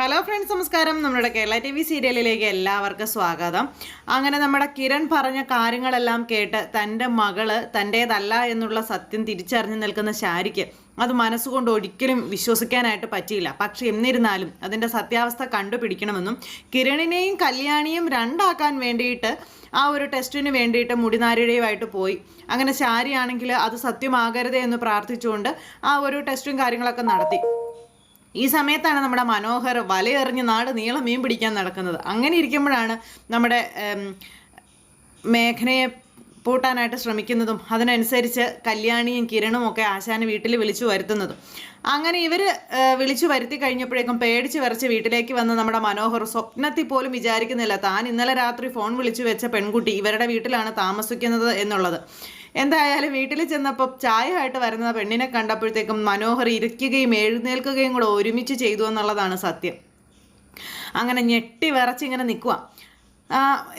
Hello friends, നമസ്കാരം. നമ്മുടെ Kerala TV സീരിയലിലേക്ക് എല്ലാവർക്കും സ്വാഗതം. അങ്ങനെ നമ്മുടെ കിരൺ പറഞ്ഞ കാര്യങ്ങളെല്ലാം കേട്ട് തൻ്റെ മകള് തൻ്റേതല്ല എന്നുള്ള സത്യം തിരിച്ചറിഞ്ഞു നിൽക്കുന്ന ശാരിക്ക് അത് മനസ്സുകൊണ്ട് ഒരിക്കലും വിശ്വസിക്കാനായിട്ട് പറ്റിയില്ല. പക്ഷെ എന്നിരുന്നാലും അതിൻ്റെ സത്യാവസ്ഥ കണ്ടുപിടിക്കണമെന്നും കിരണിനെയും കല്യാണിയും രണ്ടാക്കാൻ വേണ്ടിയിട്ട് ആ ഒരു ടെസ്റ്റിന് വേണ്ടിയിട്ട് മുടിനാരിഴയുമായിട്ട് പോയി. അങ്ങനെ ശാരിയാണെങ്കിൽ അത് സത്യമാകരുതേ എന്ന് പ്രാർത്ഥിച്ചുകൊണ്ട് ആ ഒരു ടെസ്റ്റും കാര്യങ്ങളൊക്കെ നടത്തി. ഈ സമയത്താണ് നമ്മുടെ മനോഹർ വലയെറിഞ്ഞ് നാട് നീളം മീൻ പിടിക്കാൻ നടക്കുന്നത്. അങ്ങനെ ഇരിക്കുമ്പോഴാണ് നമ്മുടെ മേഘനയെ പൂട്ടാനായിട്ട് ശ്രമിക്കുന്നതും അതിനനുസരിച്ച് കല്യാണിയും കിരണും ഒക്കെ ആശാനെ വീട്ടിൽ വിളിച്ചു വരുത്തുന്നതും. അങ്ങനെ ഇവർ വിളിച്ചു വരുത്തി കഴിഞ്ഞപ്പോഴേക്കും പേടിച്ച് വിറച്ച് വീട്ടിലേക്ക് വന്ന് നമ്മുടെ മനോഹർ സ്വപ്നത്തിൽ പോലും വിചാരിക്കുന്നില്ല താൻ ഇന്നലെ രാത്രി ഫോൺ വിളിച്ചു വെച്ച പെൺകുട്ടി ഇവരുടെ വീട്ടിലാണ് താമസിക്കുന്നത് എന്നുള്ളത്. എന്തായാലും വീട്ടിൽ ചെന്നപ്പോൾ ചായയായിട്ട് വരുന്ന പെണ്ണിനെ കണ്ടപ്പോഴത്തേക്കും മനോഹർ ഇരിക്കുകയും എഴുന്നേൽക്കുകയും കൂടെ ഒരുമിച്ച് ചെയ്തു എന്നുള്ളതാണ് സത്യം. അങ്ങനെ ഞെട്ടി വിറച്ചിങ്ങനെ നിൽക്കുക.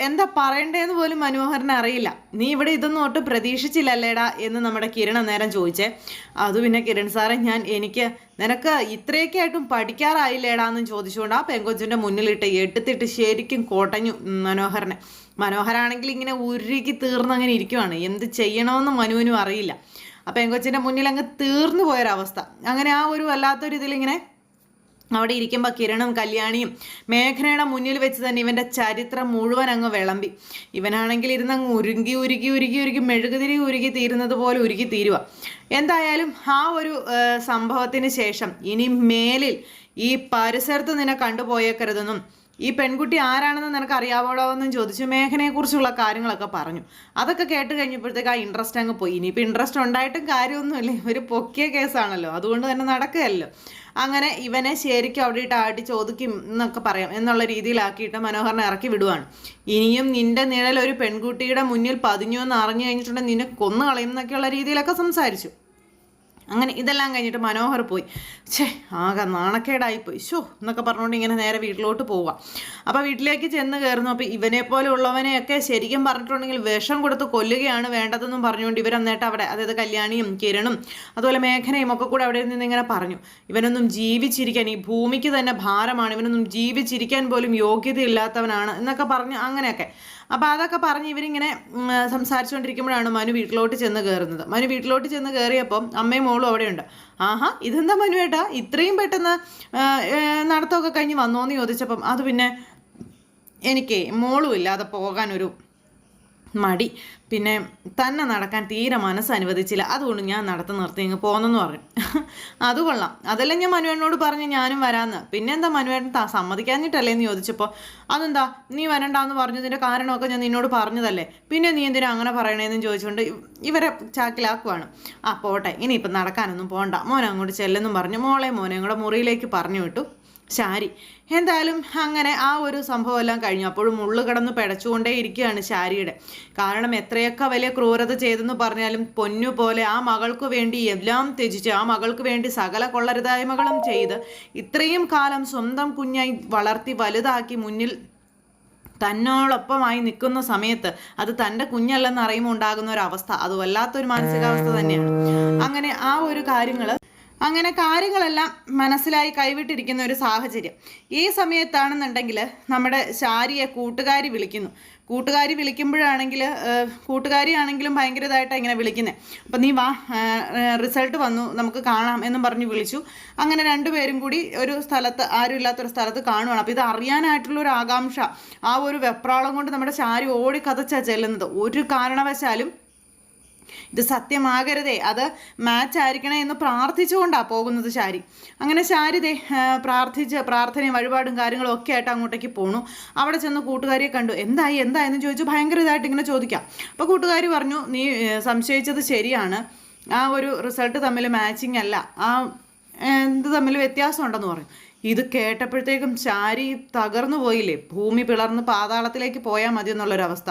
എന്താ പറയണ്ടേന്ന് പോലും മനോഹറിന് അറിയില്ല. നീ ഇവിടെ ഇതൊന്നും ഒട്ടും പ്രതീക്ഷിച്ചില്ലല്ലേടാ എന്ന് നമ്മുടെ കിരൺ അന്നേരം ചോദിച്ചേ. അത് പിന്നെ കിരൺ സാറേ, നിനക്ക് ഇത്രയൊക്കെ ആയിട്ടും പഠിക്കാറായില്ലേടാന്നും ചോദിച്ചുകൊണ്ട് ആ പെങ്കൊച്ചിൻ്റെ മുന്നിലിട്ട് എടുത്തിട്ട് ശരിക്കും കോട്ടഞ്ഞു മനോഹറിനെ. മനോഹരാണെങ്കിൽ ഇങ്ങനെ ഉരുകി തീർന്നങ്ങനെ ഇരിക്കുവാണ്. എന്ത് ചെയ്യണമെന്ന് മനുവിനും അറിയില്ല. ആ പെങ്കൊച്ചിൻ്റെ മുന്നിൽ അങ്ങ് തീർന്നു പോയൊരവസ്ഥ. അങ്ങനെ ആ ഒരു വല്ലാത്തൊരു ഇതിലിങ്ങനെ അവിടെ ഇരിക്കുമ്പോൾ കിരണും കല്യാണിയും മേഘനയുടെ മുന്നിൽ വെച്ച് തന്നെ ഇവൻ്റെ ചരിത്രം മുഴുവൻ അങ്ങ് വിളമ്പി. ഇവനാണെങ്കിൽ ഇരുന്നങ്ങ് ഉരുകി ഉരുകി ഉരുകി ഉരുകി മെഴുകുതിരി ഉരുകി തീരുന്നത് പോലെ ഉരുകി തീരുക. എന്തായാലും ആ ഒരു സംഭവത്തിന് ശേഷം ഇനി മേലിൽ ഈ പരിസരത്ത് നിന്നെ കണ്ടുപോയേക്കരുതെന്നും ഈ പെൺകുട്ടി ആരാണെന്ന് നിനക്ക് അറിയാവോളോ എന്നും ചോദിച്ചു മേഘനയെക്കുറിച്ചുള്ള കാര്യങ്ങളൊക്കെ പറഞ്ഞു. അതൊക്കെ കേട്ട് കഴിഞ്ഞപ്പോഴത്തേക്ക് ആ ഇൻട്രസ്റ്റ് അങ്ങ് പോയി. ഇനിയിപ്പോൾ ഇൻട്രസ്റ്റ് ഉണ്ടായിട്ടും കാര്യമൊന്നുമില്ലേ, ഒരു പൊക്കിയ കേസാണല്ലോ, അതുകൊണ്ട് തന്നെ നടക്കുകയല്ലോ. അങ്ങനെ ഇവനെ ശരിക്കും അവിടെ ഇട്ട് ആട്ടി ചോദിക്കും എന്നൊക്കെ പറയാം എന്നുള്ള രീതിയിലാക്കിയിട്ട് മനോഹരനെ ഇറക്കി വിടുവാണ്. ഇനിയും നിന്റെ നിഴൽ ഒരു പെൺകുട്ടിയുടെ മുന്നിൽ പതിഞ്ഞു എന്ന് അറിഞ്ഞു കഴിഞ്ഞിട്ടുണ്ടെങ്കിൽ നിന്നെ കൊന്നു കളയും എന്നൊക്കെയുള്ള രീതിയിലൊക്കെ സംസാരിച്ചു. അങ്ങനെ ഇതെല്ലാം കഴിഞ്ഞിട്ട് മനോഹർ പോയി. ആകെ നാണക്കേടായിപ്പോയി എന്നൊക്കെ പറഞ്ഞുകൊണ്ട് ഇങ്ങനെ നേരെ വീട്ടിലോട്ട് പോവുക. അപ്പോൾ വീട്ടിലേക്ക് ചെന്ന് കയറുന്നു. അപ്പോൾ ഇവനെപ്പോലെ ഉള്ളവനെയൊക്കെ ശരിക്കും പറഞ്ഞിട്ടുണ്ടെങ്കിൽ വിഷം കൊടുത്ത് കൊല്ലുകയാണ് വേണ്ടതെന്നും പറഞ്ഞുകൊണ്ട് ഇവരന്നേട്ട് അവിടെ, അതായത് കല്യാണിയും കിരണും അതുപോലെ മേഘനയും ഒക്കെ കൂടെ അവിടെ നിന്ന് ഇങ്ങനെ പറഞ്ഞു, ഇവനൊന്നും ജീവിച്ചിരിക്കാൻ, ഈ ഭൂമിക്ക് തന്നെ ഭാരമാണ്, ഇവനൊന്നും ജീവിച്ചിരിക്കാൻ പോലും യോഗ്യതയില്ലാത്തവനാണ് എന്നൊക്കെ പറഞ്ഞ് അങ്ങനെയൊക്കെ. അപ്പോൾ അതൊക്കെ പറഞ്ഞ് ഇവരിങ്ങനെ സംസാരിച്ചുകൊണ്ടിരിക്കുമ്പോഴാണ് മനു വീട്ടിലോട്ട് ചെന്ന് കയറുന്നത്. മനു വീട്ടിലോട്ട് ചെന്ന് കയറിയപ്പം അമ്മയും മോളും അവിടെയുണ്ട്. ആഹാ, ഇതെന്താ മനു ഏട്ടാ ഇത്രയും പെട്ടെന്ന് നടത്തമൊക്കെ കഴിഞ്ഞ് വന്നോന്ന് ചോദിച്ചപ്പം അത് പിന്നെ എനിക്ക് മോളും ഇല്ലാതെ പോകാനൊരു മടി, പിന്നെ തന്നെ നടക്കാൻ തീരെ മനസ്സനുവദിച്ചില്ല, അതുകൊണ്ട് ഞാൻ നടത്തി നിർത്തി ഇങ്ങ് പോന്നെന്ന് പറഞ്ഞു. അത് കൊള്ളാം, അതെല്ലാം ഞാൻ മനുവേട്ടനോട് പറഞ്ഞ് ഞാനും വരാമെന്ന്. പിന്നെ എന്താ മനുവേട്ടൻ സമ്മതിക്കാഞ്ഞിട്ടല്ലേ എന്ന് ചോദിച്ചപ്പോൾ അതെന്താ നീ വരണ്ടാന്ന് പറഞ്ഞതിൻ്റെ കാരണമൊക്കെ ഞാൻ നിന്നോട് പറഞ്ഞതല്ലേ, പിന്നെ നീ എന്തിനാ അങ്ങനെ പറയണേന്നും ചോദിച്ചുകൊണ്ട് ഇവരെ ചാക്കിലാക്കുവാണ്. പോട്ടെ, ഇനിയിപ്പം നടക്കാനൊന്നും പോകണ്ട, മോനെ അങ്ങോട്ട് ചെല്ലെന്നും പറഞ്ഞു മോനെയും കൂടെ മുറിയിലേക്ക് പറഞ്ഞു വിട്ടു ശാരി. എന്തായാലും അങ്ങനെ ആ ഒരു സംഭവം എല്ലാം കഴിഞ്ഞു. അപ്പോഴും ഉള്ളു കിടന്ന് പിടച്ചുകൊണ്ടേ ഇരിക്കുകയാണ് ശാരിയുടെ. കാരണം എത്രയൊക്കെ വലിയ ക്രൂരത ചെയ്തെന്ന് പറഞ്ഞാലും പൊന്നു പോലെ ആ മകൾക്ക് വേണ്ടി എല്ലാം ത്യജിച്ച് ആ മകൾക്ക് വേണ്ടി സകല കൊള്ളരുതായ്മകളും ചെയ്ത് ഇത്രയും കാലം സ്വന്തം കുഞ്ഞായി വളർത്തി വലുതാക്കി മുന്നിൽ തന്നോടൊപ്പമായി നിൽക്കുന്ന സമയത്ത് അത് തൻ്റെ കുഞ്ഞല്ലെന്ന് അറിയുമ്പോൾ ഉണ്ടാകുന്ന ഒരു അവസ്ഥ, അത് വല്ലാത്തൊരു മാനസികാവസ്ഥ തന്നെയാണ്. അങ്ങനെ കാര്യങ്ങളെല്ലാം മനസ്സിലായി കൈവിട്ടിരിക്കുന്ന ഒരു സാഹചര്യം. ഈ സമയത്താണെന്നുണ്ടെങ്കിൽ നമ്മുടെ ശാരിയെ കൂട്ടുകാരി വിളിക്കുമ്പോഴാണെങ്കിൽ കൂട്ടുകാരിയാണെങ്കിലും ഭയങ്കരമായിട്ടാണ് ഇങ്ങനെ വിളിക്കുന്നത്. അപ്പം നീ വാ, റിസൾട്ട് വന്നു, നമുക്ക് കാണാം എന്നും പറഞ്ഞ് വിളിച്ചു. അങ്ങനെ രണ്ടുപേരും കൂടി ഒരു സ്ഥലത്ത്, ആരും ഇല്ലാത്തൊരു സ്ഥലത്ത് കാണുവാണ്. അപ്പോൾ ഇത് അറിയാനായിട്ടുള്ളൊരു ആകാംക്ഷ, ആ ഒരു വെപ്രാളം കൊണ്ട് നമ്മുടെ ശാരി ഓടിക്കതച്ചാണ് ചെല്ലുന്നത്. ഒരു കാരണവശാലും ഇത് സത്യമാകരുതേ, അത് മാച്ച് ആയിരിക്കണേ എന്ന് പ്രാർത്ഥിച്ചുകൊണ്ടാണ് പോകുന്നത് ശാരി. അങ്ങനെ ശാരിതേ പ്രാർത്ഥനയും വഴിപാടും കാര്യങ്ങളും ഒക്കെ ആയിട്ട് അങ്ങോട്ടേക്ക് പോണു. അവിടെ ചെന്ന് കൂട്ടുകാരിയെ കണ്ടു. എന്തായെന്ന് ചോദിച്ചു ഭയങ്കര ഇതായിട്ട് ഇങ്ങനെ ചോദിക്കാം. അപ്പോൾ കൂട്ടുകാരി പറഞ്ഞു, നീ സംശയിച്ചത് ശരിയാണ്, ആ ഒരു റിസൾട്ട് തമ്മിൽ മാച്ചിങ് അല്ല, എന്ത് തമ്മിൽ വ്യത്യാസം ഉണ്ടെന്ന് പറഞ്ഞു. ഇത് കേട്ടപ്പോഴത്തേക്കും ശാരി തകർന്നു പോയില്ലേ, ഭൂമി പിളർന്ന് പാതാളത്തിലേക്ക് പോയാൽ മതി എന്നുള്ളൊരവസ്ഥ.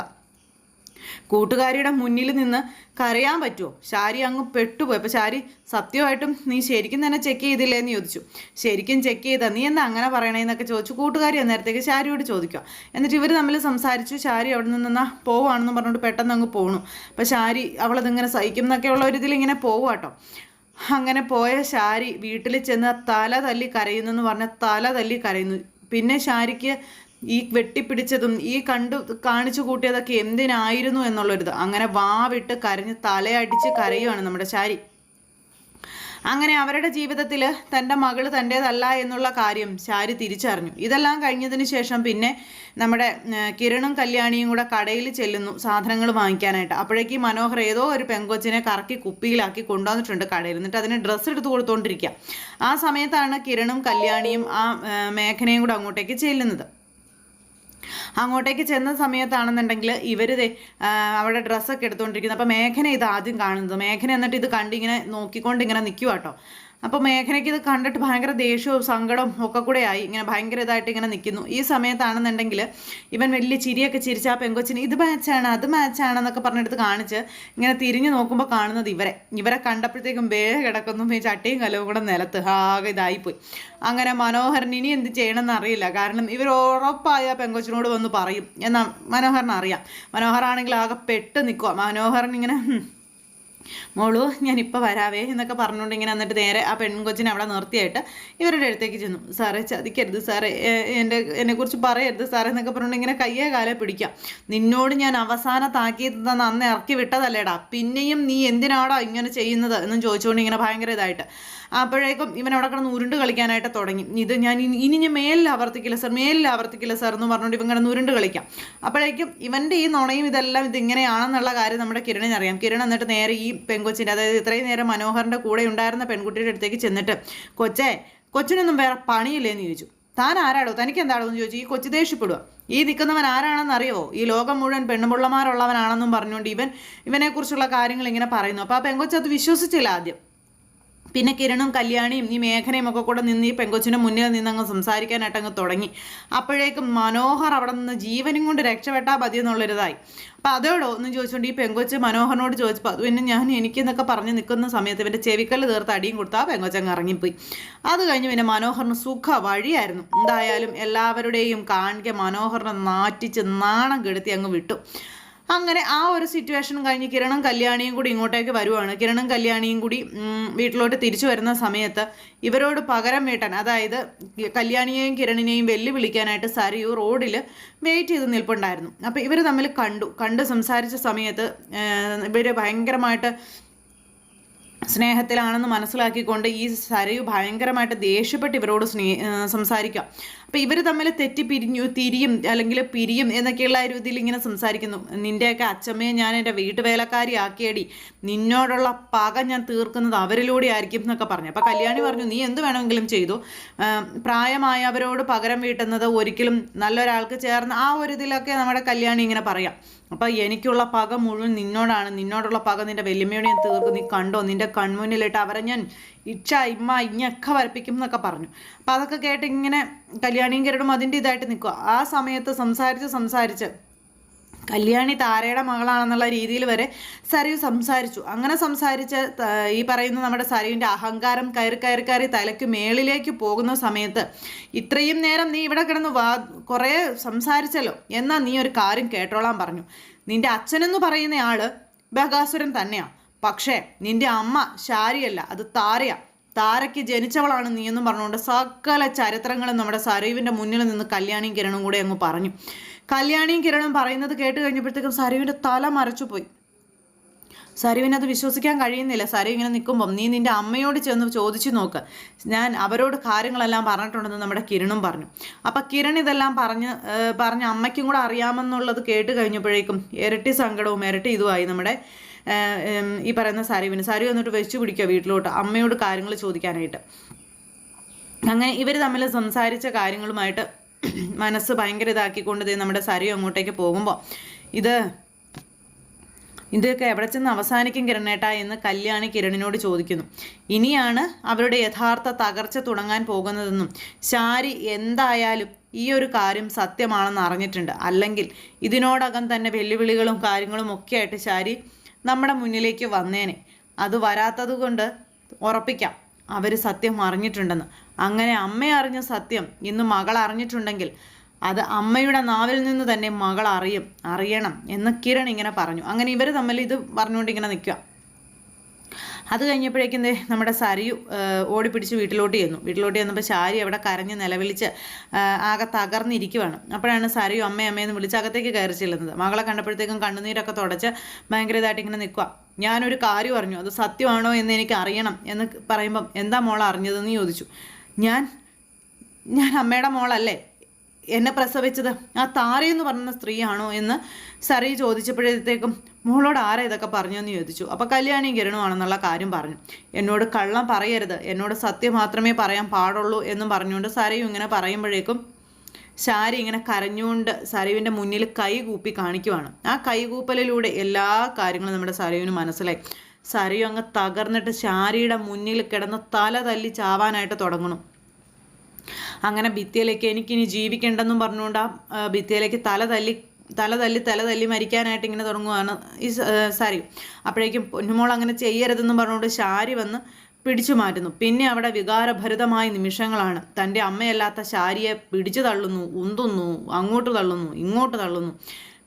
കൂട്ടുകാരിയുടെ മുന്നിൽ നിന്ന് കരയാൻ പറ്റുമോ? ശാരി അങ്ങ് പെട്ടുപോയി. അപ്പോൾ ശാരി സത്യമായിട്ടും നീ ശരിക്കും തന്നെ ചെക്ക് ചെയ്തില്ലേ എന്ന് ചോദിച്ചു. ശരിക്കും ചെക്ക് ചെയ്താ, നീ എന്താ അങ്ങനെ പറയണേന്നൊക്കെ ചോദിച്ചു. കൂട്ടുകാരി അന്നേരത്തേക്ക് ശാരിയോട് ചോദിക്കുക. എന്നിട്ട് ഇവർ തമ്മിൽ സംസാരിച്ചു. ശാരി അവിടെ നിന്ന് പോവുകയാണെന്ന് പറഞ്ഞുകൊണ്ട് പെട്ടെന്ന് അങ്ങ് പോണു. അപ്പോൾ ശാരി അവളതിങ്ങനെ സഹിക്കും എന്നൊക്കെയുള്ള ഒരു ഇതിലിങ്ങനെ പോവുക കേട്ടോ. അങ്ങനെ പോയ ശാരി വീട്ടിൽ ചെന്ന് തല തല്ലി കരയുന്നെന്ന് പറഞ്ഞ തല തല്ലി കരയുന്നു. പിന്നെ ശാരിക്ക് ഈ വെട്ടിപ്പിടിച്ചതും ഈ കാണിച്ചു കൂട്ടിയതൊക്കെ എന്തിനായിരുന്നു എന്നുള്ളൊരിത്. അങ്ങനെ വാവിട്ട് കരഞ്ഞ് തലയടിച്ച് കരയുവാണ് നമ്മുടെ ശാരി. അങ്ങനെ അവരുടെ ജീവിതത്തിൽ തൻ്റെ മകൾ തൻ്റേതല്ല എന്നുള്ള കാര്യം ശാരി തിരിച്ചറിഞ്ഞു. ഇതെല്ലാം കഴിഞ്ഞതിന് ശേഷം പിന്നെ നമ്മുടെ കിരണും കല്യാണിയും കൂടെ കടയിൽ ചെല്ലുന്നു സാധനങ്ങൾ വാങ്ങിക്കാനായിട്ട്. അപ്പോഴേക്ക് മനോഹർ ഏതോ ഒരു പെങ്കൊച്ചിനെ കറക്കി കുപ്പിയിലാക്കി കൊണ്ടുവന്നിട്ടുണ്ട് കടയിൽ. എന്നിട്ട് അതിന് ഡ്രസ്സ് എടുത്ത് കൊടുത്തുകൊണ്ടിരിക്കുക. ആ സമയത്താണ് കിരണും കല്യാണിയും ആ മേഘനയും കൂടെ അങ്ങോട്ടേക്ക് ചെല്ലുന്നത്. അങ്ങോട്ടേക്ക് ചെന്ന സമയത്താണെന്നുണ്ടെങ്കിൽ ഇവർ അവിടെ ഡ്രസ്സൊക്കെ എടുത്തുകൊണ്ടിരിക്കുന്നത്. അപ്പോൾ മേഘന ഇത് ആദ്യം കാണുന്നത്. മേഘന എന്നിട്ട് ഇത് കണ്ടിങ്ങനെ നോക്കിക്കൊണ്ട് ഇങ്ങനെ നിൽക്കുക കേട്ടോ. അപ്പോൾ മേഘനയ്ക്ക് ഇത് കണ്ടിട്ട് ഭയങ്കര ദേഷ്യവും സങ്കടവും ഒക്കെ കൂടെ ആയി. ഇങ്ങനെ ഭയങ്കര ഇതായിട്ട് ഇങ്ങനെ നിൽക്കുന്നു. ഈ സമയത്താണെന്നുണ്ടെങ്കിൽ ഇവൻ വലിയ ചിരിയൊക്കെ ചിരിച്ച് ആ പെങ്കൊച്ചിന് ഇത് മാച്ചാണ് അത് മാച്ചാണെന്നൊക്കെ പറഞ്ഞെടുത്ത് കാണിച്ച് ഇങ്ങനെ തിരിഞ്ഞു നോക്കുമ്പോൾ കാണുന്നത് ഇവരെ കണ്ടപ്പോഴത്തേക്കും കിടക്കുന്നു. ഈ ചട്ടിയും കലവും കൂടെ നിലത്ത് ആകെ ഇതായിപ്പോയി. അങ്ങനെ മനോഹരൻ ഇനി എന്ത് ചെയ്യണമെന്ന് അറിയില്ല. കാരണം ഇവർ ഉറപ്പായ പെങ്കൊച്ചിനോട് വന്ന് പറയും എന്നാൽ മനോഹരൻ അറിയാം. മനോഹറാണെങ്കിൽ ആകെ പെട്ട് നിൽക്കുക. മനോഹരൻ ഇങ്ങനെ മോളു ഞാനിപ്പോൾ വരാവേ എന്നൊക്കെ പറഞ്ഞുകൊണ്ട് ഇങ്ങനെ എന്നിട്ട് നേരെ ആ പെൺകൊച്ചിനെ അവിടെ നിർത്തിയായിട്ട് ഇവരുടെ അടുത്തേക്ക് ചെന്നു. സാറേ ചതിക്കരുത് സാറേ, എന്നെക്കുറിച്ച് പറയരുത് സാറേ എന്നൊക്കെ പറഞ്ഞുകൊണ്ട് ഇങ്ങനെ കയ്യേ കാലേ പിടിക്കാം. നിന്നോട് ഞാൻ അവസാന താക്കീത് തന്ന് അന്ന് ഇറക്കി വിട്ടതല്ലേടാ, പിന്നെയും നീ എന്തിനാടാ ഇങ്ങനെ ചെയ്യുന്നത് എന്നും ചോദിച്ചുകൊണ്ട് ഇങ്ങനെ ഭയങ്കര ഇതായിട്ട്. അപ്പോഴേക്കും ഇവൻ അവിടെ കിടന്ന് ഉരുണ്ട് കളിക്കാനായിട്ട് തുടങ്ങി. ഇത് ഞാൻ ഞാൻ മേലിൽ ആവർത്തിക്കില്ല സാർ എന്ന് പറഞ്ഞുകൊണ്ട് ഇവൻ കിടന്ന് ഉരുണ്ട് കളിക്കാം. അപ്പോഴേക്കും ഇവൻ്റെ ഈ നുണയും ഇതെല്ലാം ഇതിങ്ങനെയാണെന്നുള്ള കാര്യം നമ്മുടെ കിരണിന് അറിയാം. കിരൺ എന്നിട്ട് നേരെ ഈ പെൺകൊച്ചിൻ്റെ, അതായത് ഇത്രയും നേരം മനോഹറിൻ്റെ കൂടെ ഉണ്ടായിരുന്ന പെൺകുട്ടിയുടെ അടുത്തേക്ക് ചെന്നിട്ട് കൊച്ചിനൊന്നും വേറെ പണിയില്ലേന്ന് ചോദിച്ചു. താൻ ആരാടോ, തനിക്ക് എന്താടോ എന്ന് ചോദിച്ചു. ഈ കൊച്ചു ദേഷ്യപ്പെടുക. ഈ നിൽക്കുന്നവൻ ആരാണെന്ന് അറിയുമോ? ഈ ലോകം മുഴുവൻ പെണ്ണുപിള്ളമാരുള്ളവനാണെന്നും പറഞ്ഞുകൊണ്ട് ഇവനെക്കുറിച്ചുള്ള കാര്യങ്ങൾ ഇങ്ങനെ പറയുന്നു. അപ്പോൾ ആ പെൺകൊച്ചത് വിശ്വസിച്ചില്ല ആദ്യം. പിന്നെ കിരണും കല്യാണിയും ഈ മേഘനയും ഒക്കെ കൂടെ നിന്ന് ഈ പെങ്കൊച്ചിൻ്റെ മുന്നിൽ നിന്ന് അങ്ങ് സംസാരിക്കാനായിട്ട് അങ്ങ് തുടങ്ങി. അപ്പോഴേക്കും മനോഹർ അവിടെ നിന്ന് ജീവനും കൊണ്ട് രക്ഷപ്പെട്ടാൽ മതി എന്നുള്ളൊരിതായി. അപ്പോൾ അതോടോ എന്ന് ചോദിച്ചുകൊണ്ട് ഈ പെങ്കൊച്ച് മനോഹറിനോട് ചോദിച്ചപ്പോൾ അത് പിന്നെ എനിക്കെന്നൊക്കെ പറഞ്ഞ് നിൽക്കുന്ന സമയത്ത് ഇവൻ്റെ ചെവിക്കല്ല് തീർത്ത് അടിയും കൊടുത്ത് ആ പെങ്കൊച്ചങ്ങ് ഇറങ്ങിപ്പോയി. അത് കഴിഞ്ഞ് പിന്നെ മനോഹറിന് സുഖ വഴിയായിരുന്നു. എന്തായാലും എല്ലാവരുടെയും കാണിക്ക മനോഹറിനെ നാറ്റിച്ച് നാണം കെടുത്തി അങ്ങ് വിട്ടു. അങ്ങനെ ആ ഒരു സിറ്റുവേഷൻ കഴിഞ്ഞ് കിരണും കല്യാണിയും കൂടി ഇങ്ങോട്ടേക്ക് വരുവാണ്. കിരണും കല്യാണിയും കൂടി വീട്ടിലോട്ട് തിരിച്ചു വരുന്ന സമയത്ത് ഇവരോട് പകരം വീട്ടാൻ, അതായത് കല്യാണിയെയും കിരണിനെയും വെല്ലുവിളിക്കാനായിട്ട് സരയു റോഡിൽ വെയിറ്റ് ചെയ്ത് നിൽപ്പുണ്ടായിരുന്നു. അപ്പോൾ ഇവർ തമ്മിൽ കണ്ട് സംസാരിച്ച സമയത്ത് ഇവർ ഭയങ്കരമായിട്ട് സ്നേഹത്തിലാണെന്ന് മനസ്സിലാക്കിക്കൊണ്ട് ഈ സരയു ഭയങ്കരമായിട്ട് ദേഷ്യപ്പെട്ട് ഇവരോട് സംസാരിക്കുക. അപ്പോൾ ഇവർ തമ്മിൽ തിരിയും അല്ലെങ്കിൽ പിരിയും എന്നൊക്കെയുള്ള രീതിയിൽ ഇങ്ങനെ സംസാരിക്കുന്നു. നിൻ്റെയൊക്കെ അച്ഛമ്മയെ ഞാൻ എൻ്റെ വീട്ടുവേലക്കാരിയാക്കിയടി, നിന്നോടുള്ള പക ഞാൻ തീർക്കുന്നത് അവരിലൂടെ ആയിരിക്കും എന്നൊക്കെ പറഞ്ഞു. അപ്പോൾ കല്യാണി പറഞ്ഞു നീ എന്ത് വേണമെങ്കിലും ചെയ്തു, പ്രായമായവരോട് പകരം വീട്ടുന്നത് ഒരിക്കലും നല്ലൊരാൾക്ക് ചേർന്ന് ആ ഒരു ഇതിലൊക്കെ നമ്മുടെ കല്യാണി ഇങ്ങനെ പറയാം. അപ്പോൾ എനിക്കുള്ള പക മുഴുവൻ നിന്നോടുള്ള പക നിൻ്റെ വല്യമ്മയോട് ഞാൻ തീർക്കും, നീ കണ്ടോ, നിൻ്റെ കൺമുന്നിലിട്ട് അവരെ ഞാൻ ഇഞ്ഞൊക്കെ വരപ്പിക്കും എന്നൊക്കെ പറഞ്ഞു. അപ്പോൾ അതൊക്കെ കേട്ട് ഇങ്ങനെ കല്യാണിയും കിരണും അതിൻ്റെ ഇതായിട്ട് നിൽക്കുക. ആ സമയത്ത് സംസാരിച്ച് കല്യാണി താരയുടെ മകളാണെന്നുള്ള രീതിയിൽ വരെ സരയു സംസാരിച്ചു. അങ്ങനെ സംസാരിച്ച് ഈ പറയുന്ന നമ്മുടെ സരയുവിൻ്റെ അഹങ്കാരം കയറി തലയ്ക്ക് മേളിലേക്ക് പോകുന്ന സമയത്ത് ഇത്രയും നേരം നീ ഇവിടെ കിടന്ന് കുറേ സംസാരിച്ചല്ലോ, എന്നാൽ നീ ഒരു കാര്യം കേട്ടോളാൻ പറഞ്ഞു. നിൻ്റെ അച്ഛനെന്ന് പറയുന്ന ആള് ബകാസുരൻ തന്നെയാണ്, പക്ഷേ നിൻ്റെ അമ്മ ശാരിയല്ല, അത് താരയ്ക്ക് ജനിച്ചവളാണ് നീ എന്നും പറഞ്ഞുകൊണ്ട് സകല ചരിത്രങ്ങളും നമ്മുടെ സരയുവിൻ്റെ മുന്നിൽ നിന്ന് കല്യാണിയും കിരണും കൂടെ അങ്ങ് പറഞ്ഞു. കല്യാണിയും കിരണും പറയുന്നത് കേട്ട് കഴിഞ്ഞപ്പോഴത്തേക്കും സരയുവിൻ്റെ തല മരച്ചുപോയി. സരയുവിനത് വിശ്വസിക്കാൻ കഴിയുന്നില്ല. സരയു ഇങ്ങനെ നിൽക്കുമ്പം നീ നിൻ്റെ അമ്മയോട് ചെന്ന് ചോദിച്ചു നോക്ക്, ഞാൻ അവരോട് കാര്യങ്ങളെല്ലാം പറഞ്ഞിട്ടുണ്ടെന്ന് നമ്മുടെ കിരണും പറഞ്ഞു. അപ്പം കിരൺ ഇതെല്ലാം പറഞ്ഞ് അമ്മയ്ക്കും കൂടെ അറിയാമെന്നുള്ളത് കേട്ട് കഴിഞ്ഞപ്പോഴേക്കും ഇരട്ടി സങ്കടവും ഇരട്ടി ഇതുമായി നമ്മുടെ ഈ പറയുന്ന സരയു എന്നിട്ട് വെച്ചു പിടിക്കുക വീട്ടിലോട്ട് അമ്മയോട് കാര്യങ്ങൾ ചോദിക്കാനായിട്ട്. അങ്ങനെ ഇവർ തമ്മിൽ സംസാരിച്ച കാര്യങ്ങളുമായിട്ട് മനസ്സ് ഭയങ്കര ഇതാക്കിക്കൊണ്ട് നമ്മുടെ സരയു അങ്ങോട്ടേക്ക് പോകുമ്പോൾ ഇതൊക്കെ എവിടെ ചെന്ന് അവസാനിക്കും കിരണേട്ടാ എന്ന് കല്യാണി കിരണിനോട് ചോദിക്കുന്നു. ഇനിയാണ് അവരുടെ യഥാർത്ഥ തകർച്ച തുടങ്ങാൻ പോകുന്നതെന്നും ശാരി എന്തായാലും ഈ ഒരു കാര്യം സത്യമാണെന്ന് അറിഞ്ഞിട്ടുണ്ട്, അല്ലെങ്കിൽ ഇതിനോടകം തന്നെ വെല്ലുവിളികളും കാര്യങ്ങളും ഒക്കെ ആയിട്ട് ശാരി നമ്മുടെ മുന്നിലേക്ക് വന്നേനെ. അത് വരാത്തത് കൊണ്ട് ഉറപ്പിക്കാം അവർ സത്യം അറിഞ്ഞിട്ടുണ്ടെന്ന്. അങ്ങനെ അമ്മ അറിഞ്ഞ സത്യം ഇന്ന് മകൾ അറിഞ്ഞിട്ടുണ്ടെങ്കിൽ അത് അമ്മയുടെ നാവിൽ നിന്ന് തന്നെ മകൾ അറിയണം എന്ന് കിരൺ ഇങ്ങനെ പറഞ്ഞു. അങ്ങനെ ഇവർ തമ്മിൽ ഇത് പറഞ്ഞുകൊണ്ട് ഇങ്ങനെ നിൽക്കുക. അത് കഴിഞ്ഞപ്പോഴേക്കും നമ്മുടെ സരയു ഓടിപ്പിടിച്ച് വീട്ടിലോട്ട് ചെന്നപ്പോൾ ശാരി അവിടെ കരഞ്ഞ് നിലവിളിച്ച് ആകെ തകർന്നിരിക്കുവാണ്. അപ്പോഴാണ് സരയു അമ്മയെന്ന് വിളിച്ച് അകത്തേക്ക് കയറി ചെല്ലുന്നത്. മകളെ കണ്ടപ്പോഴത്തേക്കും കണ്ണുനീരൊക്കെ തുടച്ച് ഭയങ്കര ഇതായിട്ട് ഇങ്ങനെ നിൽക്കുക. ഞാനൊരു കാര്യം അറിഞ്ഞു, അത് സത്യമാണോ എന്ന് എനിക്ക് അറിയണം എന്ന് പറയുമ്പം എന്താ മോൾ അറിഞ്ഞതെന്ന് ചോദിച്ചു. ഞാൻ അമ്മയുടെ മോളല്ലേ, എന്നെ പ്രസവിച്ചത് ആ താരയെന്ന് പറയുന്ന സ്ത്രീയാണോ എന്ന് സരയു ചോദിച്ചപ്പോഴത്തേക്കും മോളോട് ആരാ ഇതൊക്കെ പറഞ്ഞെന്ന് ചോദിച്ചു. അപ്പോൾ കല്യാണിയും കിരണുമാണെന്നുള്ള കാര്യം പറഞ്ഞു. എന്നോട് കള്ളം പറയരുത്, എന്നോട് സത്യം മാത്രമേ പറയാൻ പാടുള്ളൂ എന്നും പറഞ്ഞുകൊണ്ട് സരയു ഇങ്ങനെ പറയുമ്പോഴേക്കും ശാരി ഇങ്ങനെ കരഞ്ഞുകൊണ്ട് സരയുവിൻ്റെ മുന്നിൽ കൈ കൂപ്പി കാണിക്കുവാണ്. ആ കൈകൂപ്പലിലൂടെ എല്ലാ കാര്യങ്ങളും നമ്മുടെ സരയുവിന് മനസ്സിലായി. സരയു അങ്ങ് തകർന്നിട്ട് ശാരിയുടെ മുന്നിൽ കിടന്ന് തല തല്ലി ചാവാനായിട്ട് തുടങ്ങണം. അങ്ങനെ ഭിത്തിയിലേക്ക് എനിക്കിനി ജീവിക്കേണ്ടെന്നും പറഞ്ഞുകൊണ്ട് ആ ഭിത്തിയിലേക്ക് തല തല്ലി മരിക്കാനായിട്ട് ഇങ്ങനെ തുടങ്ങുകയാണ് ഈ സരയു. അപ്പോഴേക്കും പൊന്നുമോൾ അങ്ങനെ ചെയ്യരുതെന്നും പറഞ്ഞുകൊണ്ട് ശാരി വന്ന് പിടിച്ചു മാറ്റുന്നു. പിന്നെ അവിടെ വികാരഭരിതമായ നിമിഷങ്ങളാണ്. തൻ്റെ അമ്മയല്ലാത്ത ശാരിയെ പിടിച്ചു തള്ളുന്നു, ഉന്തുന്നു, അങ്ങോട്ട് തള്ളുന്നു, ഇങ്ങോട്ട് തള്ളുന്നു.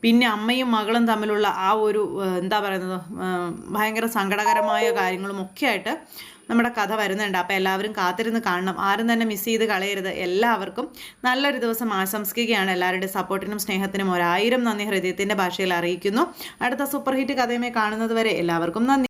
പിന്നെ അമ്മയും മകളും തമ്മിലുള്ള ആ ഒരു എന്താ പറയുന്നത് ഭയങ്കര സങ്കടകരമായ കാര്യങ്ങളും ഒക്കെ ആയിട്ട് നമ്മുടെ കഥ വരുന്നുണ്ട്. അപ്പോൾ എല്ലാവരും കാത്തിരുന്ന് കാണണം. ആരും തന്നെ മിസ് ചെയ്ത് കളയരുത്. എല്ലാവർക്കും നല്ലൊരു ദിവസം ആശംസിക്കുകയാണ്. എല്ലാവരുടെയും സപ്പോർട്ടിനും സ്നേഹത്തിനും 1000 നന്ദി ഹൃദയത്തിൻ്റെ ഭാഷയിൽ അറിയിക്കുന്നു. അടുത്ത സൂപ്പർ ഹിറ്റ് കഥയുമായി കാണുന്നത് വരെ എല്ലാവർക്കും നന്ദി.